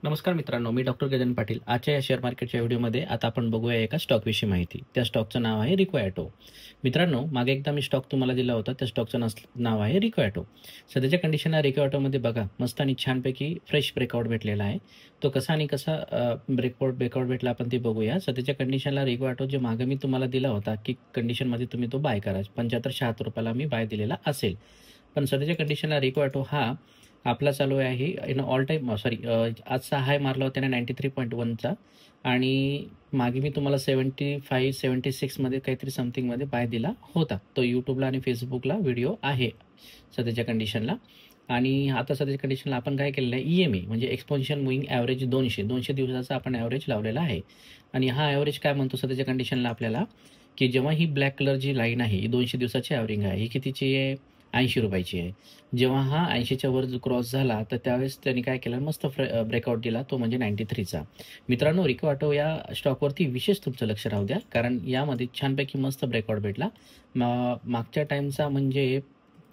नमस्कार मित्रांनो, मी डॉक्टर गजानन पाटील. आजच्या या शेअर मार्केटच्या व्हिडिओमध्ये आता आपण बघूया एका स्टॉकविषयी माहिती. त्या स्टॉकचं नाव आहे रिको ॲटो. मित्रांनो, मागे एकदा मी स्टॉक तुम्हाला दिला होता. त्या स्टॉकचं नाव आहे रिको ॲटो. सध्याच्या कंडिशनला रिको ॲटोमध्ये बघा मस्त आणि छानपैकी फ्रेश ब्रेकआउट भेटलेला आहे. तो कसा आणि कसा ब्रेकआउट भेटला आपण ते बघूया. सध्याच्या कंडिशनला रिको ॲटो जे मागे मी तुम्हाला दिला होता की कंडिशनमध्ये तुम्ही तो बाय करा. 75-76 रुपयाला मी बाय दिलेला असेल. पण सध्याच्या कंडिशनला रिको ॲटो हा आपला चालू आहे इन ऑल टाईम आजचा हाय मारला होता त्याने 93.1चा आणि मागे मी तुम्हाला 75-76मध्ये काहीतरी समथिंगमध्ये बाय दिला होता. तो यूट्यूबला आणि फेसबुकला व्हिडिओ आहे सध्याच्या कंडिशनला. आणि आता सध्याच्या कंडिशनला आपण काय केलेलं आहे, EMA म्हणजे एक्सपोनेन्शियल मूव्हिंग ॲव्हरेज 200 दिवसाचा आपण ॲव्हरेज लावलेला आहे. आणि हा ॲव्हरेज काय म्हणतो सध्याच्या कंडिशनला आपल्याला, की जेव्हा ही ब्लॅक कलर जी लाईन आहे ही 200 दिवसाची ॲव्हरेज आहे, ही कितीची आहे, 80 रुपयाची आहे. जेव्हा हा 80च्या वर जो क्रॉस झाला तर त्यावेळेस त्यांनी काय केलं, मस्त ब्रेकआउट दिला, तो म्हणजे 93चा. मित्रांनो, रिको ॲटो या स्टॉकवरती विशेष तुमचं लक्ष राहू द्या, कारण यामध्ये छानपैकी मस्त ब्रेकआउट भेटला. मागच्या टाईमचा म्हणजे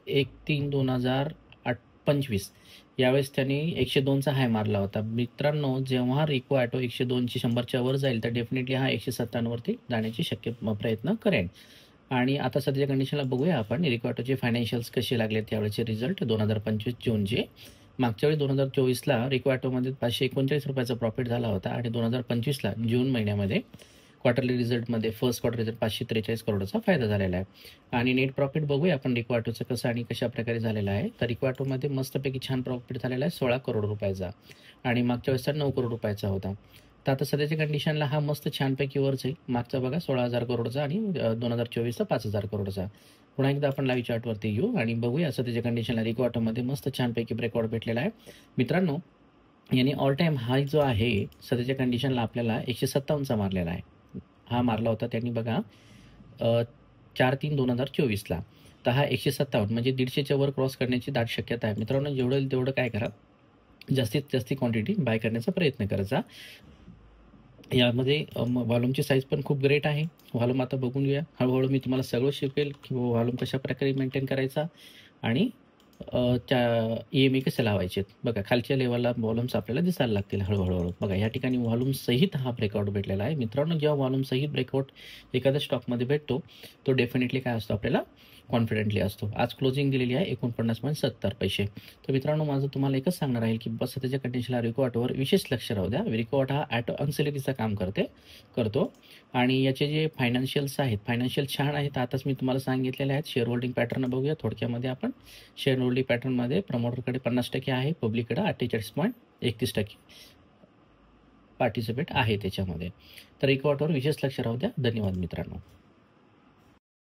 1/3/2025 यावेळेस त्यांनी 102चा हाय मारला होता. मित्रांनो, जेव्हा रिको ॲटो 102ची 100च्या वर जाईल तर डेफिनेटली हा 157 वरती जाण्याची प्रयत्न करेन. आणि आता सध्याच्या कंडिशनला बघूया आपण रिको ॲटोचे फायनान्शियल्स कसे लागले त्यावेळेचे रिझल्ट 2025 जूनचे. मागच्या वेळी 2024ला रिको ॲटोमध्ये 539 रुपयाचा प्रॉफिट झाला होता आणि 2025ला जून महिन्यामध्ये क्वार्टरली रिझल्टमध्ये फर्स्ट क्वार्टर रिझल्ट 543 करोडचा फायदा झालेला आहे. आणि नेट प्रॉफिट बघूया आपण रिको ॲटोचं कसं आणि कशा प्रकारे झालेलं आहे. तर रिको ॲटोमध्ये मस्तपैकी छान प्रॉफिट झालेला आहे 16 करोड रुपयाचा आणि मागच्या वेळेसचा 9 करोड रुपयाचा होता. तर आता सध्याच्या कंडिशनला हा मस्त छानपैकी वरच आहे. मागचा बघा 16,000 करोडचा आणि 2024चा 5,000 करोडचा. पुन्हा एकदा आपण लाईव्ह चार्टवरती येऊ आणि बघूया सध्याच्या कंडिशनला रिको ॲटोमध्ये मस्त छानपैकी ब्रेकआउट भेटलेला आहे. मित्रांनो, याने ऑल टाईम हाय जो आहे सध्याच्या कंडिशनला आपल्याला 157चा मारलेला आहे. हा मारला होता त्यांनी बघा 4/3/2024ला. तर हा 157 म्हणजे 150च्या वर क्रॉस करण्याची दाट शक्यता आहे. मित्रांनो, जेवढं होईल तेवढं काय करा, जास्तीत जास्त क्वांटिटी बाय करण्याचा प्रयत्न करायचा. यामध्ये व्हॉल्यूमची साईज पण खूप ग्रेट आहे. व्हॉल्यूम आता बघून घेऊया. हळूहळू मी तुम्हाला सगळं शिकवेल की व्हॉल्यूम कशा प्रकारे मेंटेन करायचा आणि EMA कसे लावायचे. बघा खालच्या लेवलला व्हॉल्यूम्स आपल्याला दिसायला लागतील हळूहळू. बघा या ठिकाणी व्हॉल्यूम सहित हा ब्रेकआउट भेटलेला आहे. मित्रांनो, जेव्हा व्हॉल्यूम सहित ब्रेकआउट एखाद्या स्टॉकमध्ये भेटतो तो डेफिनेटली काय असतो, आपल्याला कॉन्फिडेंटली असतो. आज क्लोजिंग दिलेली आहे 49.70 पैसे. तर मित्रांनो, माझं तुम्हाला एकच सांगणार आहे की बस सध्याच्या कंडिशनला रिको ॲटोवर विशेष लक्ष राहू द्या. रिको ॲटो हा ॲटो अन्सिलरीचं काम करतो आणि याचे जे फायनान्शियल्स आहेत, फायनान्शियल छान आहेत. आताच मी तुम्हाला सांगितलेले आहेत. शेअर होल्डिंग पॅटर्न बघूया थोडक्यामध्ये आपण. शेअर होल्डिंग पॅटर्नमध्ये प्रमोटरकडे 50% आहे, पब्लिककडे 48.31% पार्टिसिपेट आहे त्याच्यामध्ये. तर रिको ॲटोवर विशेष लक्ष राहू द्या. धन्यवाद मित्रांनो.